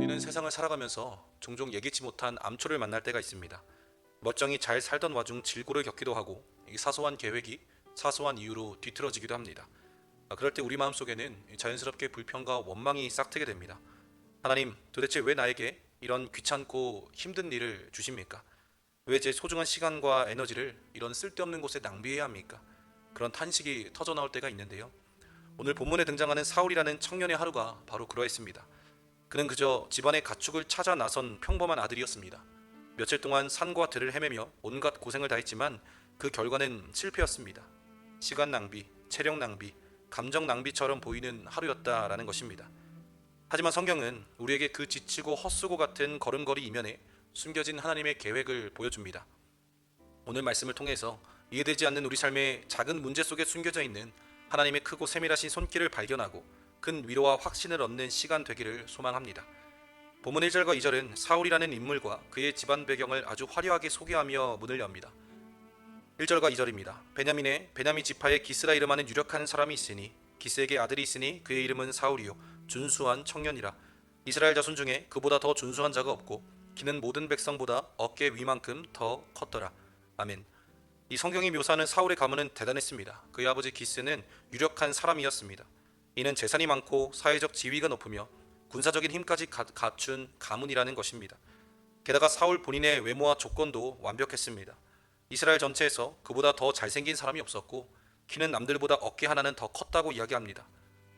우리는 세상을 살아가면서 종종 예기치 못한 암초를 만날 때가 있습니다. 멀쩡히 잘 살던 와중 질고를 겪기도 하고 이 사소한 계획이 사소한 이유로 뒤틀어지기도 합니다. 그럴 때 우리 마음속에는 자연스럽게 불평과 원망이 싹트게 됩니다. 하나님, 도대체 왜 나에게 이런 귀찮고 힘든 일을 주십니까? 왜 제 소중한 시간과 에너지를 이런 쓸데없는 곳에 낭비해야 합니까? 그런 탄식이 터져 나올 때가 있는데요. 오늘 본문에 등장하는 사울이라는 청년의 하루가 바로 그러했습니다. 그는 그저 집안의 가축을 찾아 나선 평범한 아들이었습니다. 며칠 동안 산과 들을 헤매며 온갖 고생을 다했지만 그 결과는 실패였습니다. 시간 낭비, 체력 낭비, 감정 낭비처럼 보이는 하루였다라는 것입니다. 하지만 성경은 우리에게 그 지치고 헛수고 같은 걸음걸이 이면에 숨겨진 하나님의 계획을 보여줍니다. 오늘 말씀을 통해서 이해되지 않는 우리 삶의 작은 문제 속에 숨겨져 있는 하나님의 크고 세밀하신 손길을 발견하고 큰 위로와 확신을 얻는 시간 되기를 소망합니다. 본문 1절과 2절은 사울이라는 인물과 그의 집안 배경을 아주 화려하게 소개하며 문을 엽니다. 1절과 2절입니다. 베냐민 지파에 기스라 이름하는 유력한 사람이 있으니 기스에게 아들이 있으니 그의 이름은 사울이요 준수한 청년이라. 이스라엘 자손 중에 그보다 더 준수한 자가 없고 그는 모든 백성보다 어깨 위만큼 더 컸더라. 아멘. 이 성경이 묘사하는 사울의 가문은 대단했습니다. 그의 아버지 기스는 유력한 사람이었습니다. 이는 재산이 많고 사회적 지위가 높으며 군사적인 힘까지 갖춘 가문이라는 것입니다. 게다가 사울 본인의 외모와 조건도 완벽했습니다. 이스라엘 전체에서 그보다 더 잘생긴 사람이 없었고 키는 남들보다 어깨 하나는 더 컸다고 이야기합니다.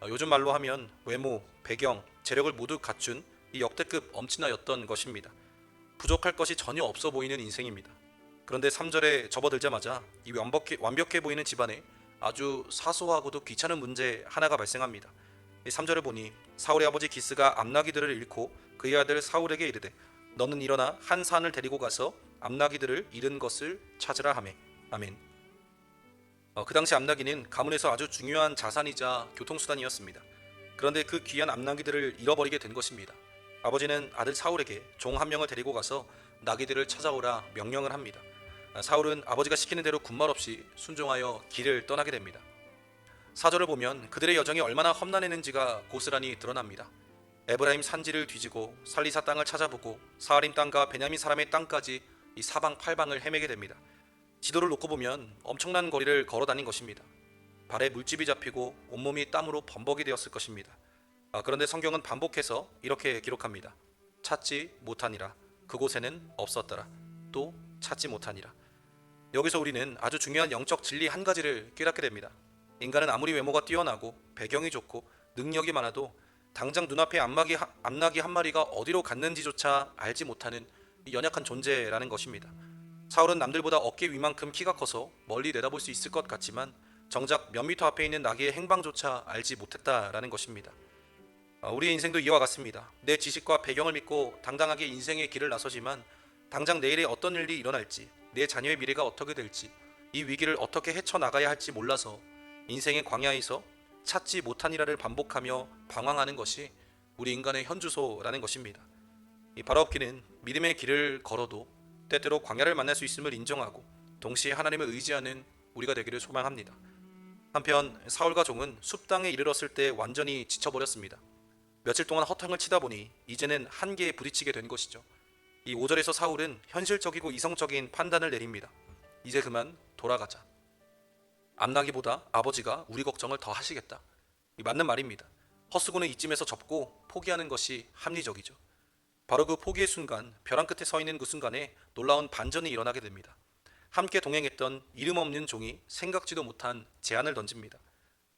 요즘 말로 하면 외모, 배경, 재력을 모두 갖춘 이 역대급 엄친아였던 것입니다. 부족할 것이 전혀 없어 보이는 인생입니다. 그런데 3절에 접어들자마자 이 완벽해 보이는 집안에 아주 사소하고도 귀찮은 문제 하나가 발생합니다. 3절을 보니 사울의 아버지 기스가 암나기들을 잃고 그의 아들 사울에게 이르되 너는 일어나 한 산을 데리고 가서 암나기들을 잃은 것을 찾으라 하매. 아멘. 그 당시 암나기는 가문에서 아주 중요한 자산이자 교통수단이었습니다. 그런데 그 귀한 암나기들을 잃어버리게 된 것입니다. 아버지는 아들 사울에게 종 한 명을 데리고 가서 나귀들을 찾아오라 명령을 합니다. 사울은 아버지가 시키는 대로 군말 없이 순종하여 길을 떠나게 됩니다. 4절을 보면 그들의 여정이 얼마나 험난했는지가 고스란히 드러납니다. 에브라임 산지를 뒤지고 살리사 땅을 찾아보고 사하림 땅과 베냐민 사람의 땅까지 이 사방팔방을 헤매게 됩니다. 지도를 놓고 보면 엄청난 거리를 걸어 다닌 것입니다. 발에 물집이 잡히고 온몸이 땀으로 범벅이 되었을 것입니다. 그런데 성경은 반복해서 이렇게 기록합니다. 찾지 못하니라. 그곳에는 없었더라. 또 찾지 못하니라. 여기서 우리는 아주 중요한 영적 진리 한 가지를 깨닫게 됩니다. 인간은 아무리 외모가 뛰어나고 배경이 좋고 능력이 많아도 당장 눈앞에 암나기 한 마리가 어디로 갔는지조차 알지 못하는 연약한 존재라는 것입니다. 사울은 남들보다 어깨 위만큼 키가 커서 멀리 내다볼 수 있을 것 같지만 정작 몇 미터 앞에 있는 나귀의 행방조차 알지 못했다라는 것입니다. 우리의 인생도 이와 같습니다. 내 지식과 배경을 믿고 당당하게 인생의 길을 나서지만 당장 내일에 어떤 일이 일어날지, 내 자녀의 미래가 어떻게 될지, 이 위기를 어떻게 헤쳐나가야 할지 몰라서 인생의 광야에서 찾지 못하니라를 반복하며 방황하는 것이 우리 인간의 현주소라는 것입니다. 이 바라옵기는 믿음의 길을 걸어도 때때로 광야를 만날 수 있음을 인정하고 동시에 하나님을 의지하는 우리가 되기를 소망합니다. 한편 사울과 종은 숲땅에 이르렀을 때 완전히 지쳐버렸습니다. 며칠 동안 허탕을 치다 보니 이제는 한계에 부딪히게 된 것이죠. 이 5절에서 사울은 현실적이고 이성적인 판단을 내립니다. 이제 그만 돌아가자. 암나기보다 아버지가 우리 걱정을 더 하시겠다. 맞는 말입니다. 헛수고는 이쯤에서 접고 포기하는 것이 합리적이죠. 바로 그 포기의 순간, 벼랑 끝에 서 있는 그 순간에 놀라운 반전이 일어나게 됩니다. 함께 동행했던 이름 없는 종이 생각지도 못한 제안을 던집니다.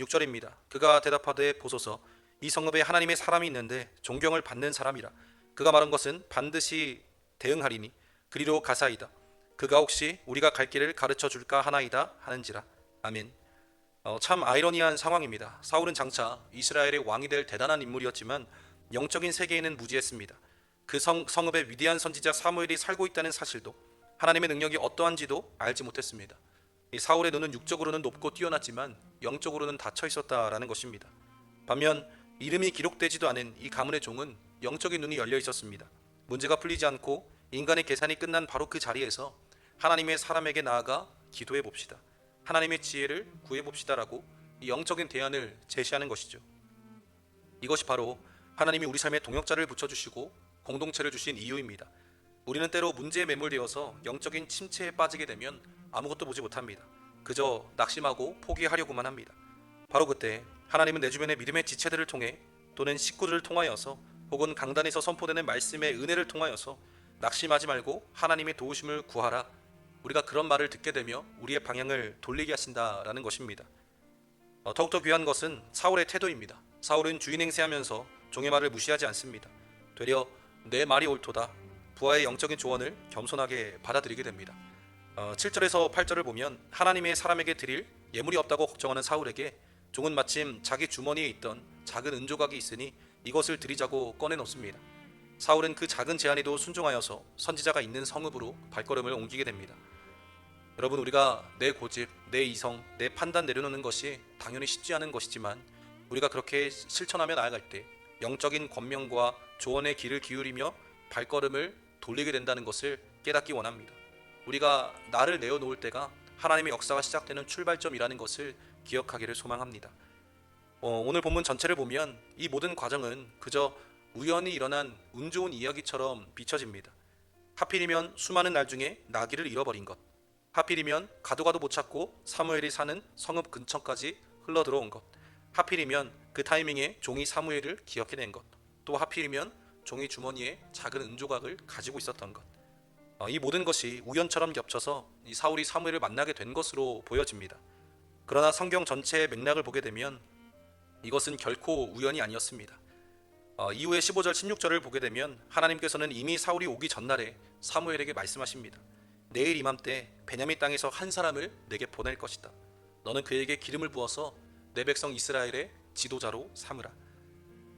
6절입니다. 그가 대답하되 보소서 이 성읍에 하나님의 사람이 있는데 존경을 받는 사람이라. 그가 말한 것은 반드시 대응하리니 그리로 가사이다. 그가 혹시 우리가 갈 길을 가르쳐 줄까 하나이다 하는지라. 아멘. 참 아이러니한 상황입니다. 사울은 장차 이스라엘의 왕이 될 대단한 인물이었지만 영적인 세계에는 무지했습니다. 그 성읍에 위대한 선지자 사무엘이 살고 있다는 사실도 하나님의 능력이 어떠한지도 알지 못했습니다. 이 사울의 눈은 육적으로는 높고 뛰어났지만 영적으로는 닫혀 있었다라는 것입니다. 반면 이름이 기록되지도 않은 이 가문의 종은 영적인 눈이 열려 있었습니다. 문제가 풀리지 않고 인간의 계산이 끝난 바로 그 자리에서 하나님의 사람에게 나아가 기도해 봅시다. 하나님의 지혜를 구해 봅시다라고 이 영적인 대안을 제시하는 것이죠. 이것이 바로 하나님이 우리 삶에 동역자를 붙여주시고 공동체를 주신 이유입니다. 우리는 때로 문제에 매몰되어서 영적인 침체에 빠지게 되면 아무것도 보지 못합니다. 그저 낙심하고 포기하려고만 합니다. 바로 그때 하나님은 내 주변의 믿음의 지체들을 통해 또는 식구들을 통하여서 혹은 강단에서 선포되는 말씀의 은혜를 통하여서 낙심하지 말고 하나님의 도우심을 구하라, 우리가 그런 말을 듣게 되며 우리의 방향을 돌리게 하신다라는 것입니다. 더욱더 귀한 것은 사울의 태도입니다. 사울은 주인 행세하면서 종의 말을 무시하지 않습니다. 되려 내 말이 옳도다, 부하의 영적인 조언을 겸손하게 받아들이게 됩니다. 7절에서 8절을 보면 하나님의 사람에게 드릴 예물이 없다고 걱정하는 사울에게 종은 마침 자기 주머니에 있던 작은 은조각이 있으니 이것을 드리자고 꺼내놓습니다. 사울은 그 작은 제안에도 순종하여서 선지자가 있는 성읍으로 발걸음을 옮기게 됩니다. 여러분, 우리가 내 고집, 내 이성, 내 판단 내려놓는 것이 당연히 쉽지 않은 것이지만 우리가 그렇게 실천하며 나아갈 때 영적인 권명과 조언의 귀를 기울이며 발걸음을 돌리게 된다는 것을 깨닫기 원합니다. 우리가 나를 내어놓을 때가 하나님의 역사가 시작되는 출발점이라는 것을 기억하기를 소망합니다. 오늘 본문 전체를 보면 이 모든 과정은 그저 우연히 일어난 운 좋은 이야기처럼 비춰집니다. 하필이면 수많은 날 중에 나귀를 잃어버린 것, 하필이면 가도 못 찾고 사무엘이 사는 성읍 근처까지 흘러들어온 것, 하필이면 그 타이밍에 종이 사무엘을 기억해낸 것, 또 하필이면 종이 주머니에 작은 은조각을 가지고 있었던 것, 이 모든 것이 우연처럼 겹쳐서 이 사울이 사무엘을 만나게 된 것으로 보여집니다. 그러나 성경 전체의 맥락을 보게 되면 이것은 결코 우연이 아니었습니다. 이후에 15절 16절을 보게 되면 하나님께서는 이미 사울이 오기 전날에 사무엘에게 말씀하십니다. 내일 이맘때 베냐민 땅에서 한 사람을 내게 보낼 것이다. 너는 그에게 기름을 부어서 내 백성 이스라엘의 지도자로 삼으라.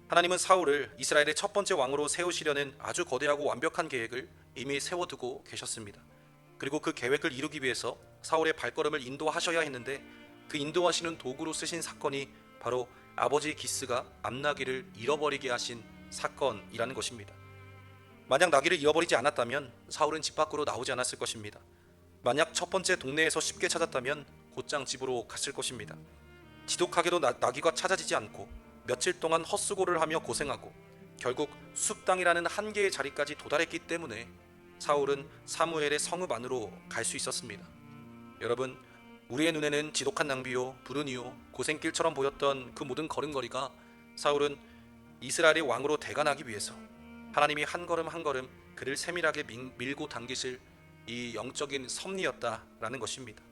하나님은 사울을 이스라엘의 첫 번째 왕으로 세우시려는 아주 거대하고 완벽한 계획을 이미 세워두고 계셨습니다. 그리고 그 계획을 이루기 위해서 사울의 발걸음을 인도하셔야 했는데 그 인도하시는 도구로 쓰신 사건이 바로 아버지 기스가 암나귀를 잃어버리게 하신 사건이라는 것입니다. 만약 나귀를 잃어버리지 않았다면 사울은 집 밖으로 나오지 않았을 것입니다. 만약 첫 번째 동네에서 쉽게 찾았다면 곧장 집으로 갔을 것입니다. 지독하게도 나귀가 찾아지지 않고 며칠 동안 헛수고를 하며 고생하고 결국 숲 땅이라는 한계의 자리까지 도달했기 때문에 사울은 사무엘의 성읍 안으로 갈 수 있었습니다. 여러분, 우리의 눈에는 지독한 낭비요, 불운이요, 고생길처럼 보였던 그 모든 걸음걸이가 사울은 이스라엘의 왕으로 대관하기 위해서 하나님이 한 걸음 한 걸음 그를 세밀하게 밀고 당기실 이 영적인 섭리였다라는 것입니다.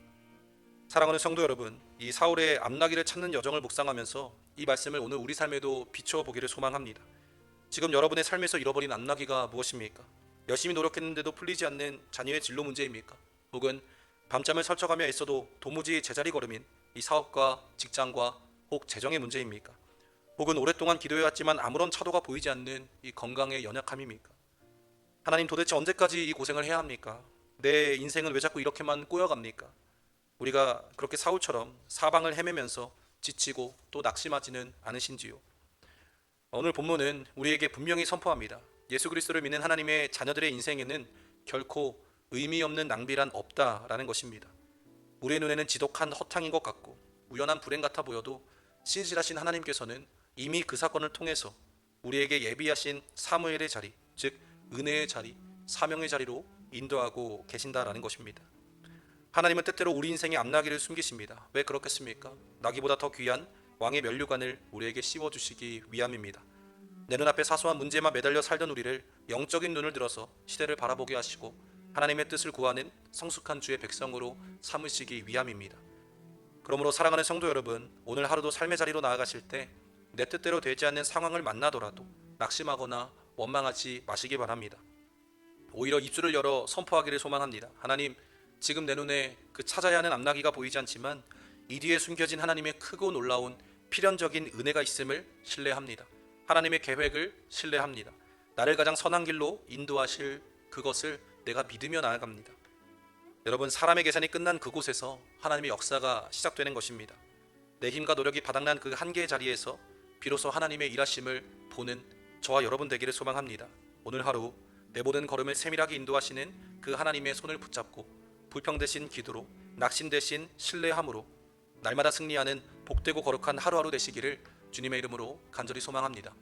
사랑하는 성도 여러분, 이 사울의 암나귀를 찾는 여정을 묵상하면서 이 말씀을 오늘 우리 삶에도 비춰보기를 소망합니다. 지금 여러분의 삶에서 잃어버린 암나귀가 무엇입니까? 열심히 노력했는데도 풀리지 않는 자녀의 진로 문제입니까? 혹은 밤잠을 설쳐가며 애써도 도무지 제자리 걸음인 이 사업과 직장과 혹 재정의 문제입니까? 혹은 오랫동안 기도해왔지만 아무런 차도가 보이지 않는 이 건강의 연약함입니까? 하나님, 도대체 언제까지 이 고생을 해야 합니까? 내 인생은 왜 자꾸 이렇게만 꼬여갑니까? 우리가 그렇게 사울처럼 사방을 헤매면서 지치고 또 낙심하지는 않으신지요? 오늘 본문은 우리에게 분명히 선포합니다. 예수 그리스도를 믿는 하나님의 자녀들의 인생에는 결코 의미 없는 낭비란 없다라는 것입니다. 우리의 눈에는 지독한 허탕인 것 같고 우연한 불행 같아 보여도 신실하신 하나님께서는 이미 그 사건을 통해서 우리에게 예비하신 사무엘의 자리, 즉 은혜의 자리, 사명의 자리로 인도하고 계신다라는 것입니다. 하나님은 때때로 우리 인생의 앞나기를 숨기십니다. 왜 그렇겠습니까? 나기보다 더 귀한 왕의 면류관을 우리에게 씌워주시기 위함입니다. 내 눈앞에 사소한 문제만 매달려 살던 우리를 영적인 눈을 들어서 시대를 바라보게 하시고 하나님의 뜻을 구하는 성숙한 주의 백성으로 삼으시기 위함입니다. 그러므로 사랑하는 성도 여러분, 오늘 하루도 삶의 자리로 나아가실 때 내 뜻대로 되지 않는 상황을 만나더라도 낙심하거나 원망하지 마시기 바랍니다. 오히려 입술을 열어 선포하기를 소망합니다. 하나님, 지금 내 눈에 그 찾아야 하는 앞나기가 보이지 않지만 이 뒤에 숨겨진 하나님의 크고 놀라운 필연적인 은혜가 있음을 신뢰합니다. 하나님의 계획을 신뢰합니다. 나를 가장 선한 길로 인도하실 그것을 내가 믿으며 나아갑니다. 여러분, 사람의 계산이 끝난 그곳에서 하나님의 역사가 시작되는 것입니다. 내 힘과 노력이 바닥난 그 한계의 자리에서 비로소 하나님의 일하심을 보는 저와 여러분 되기를 소망합니다. 오늘 하루 내 모든 걸음을 세밀하게 인도하시는 그 하나님의 손을 붙잡고 불평 대신 기도로, 낙심 대신 신뢰함으로 날마다 승리하는 복되고 거룩한 하루하루 되시기를 주님의 이름으로 간절히 소망합니다.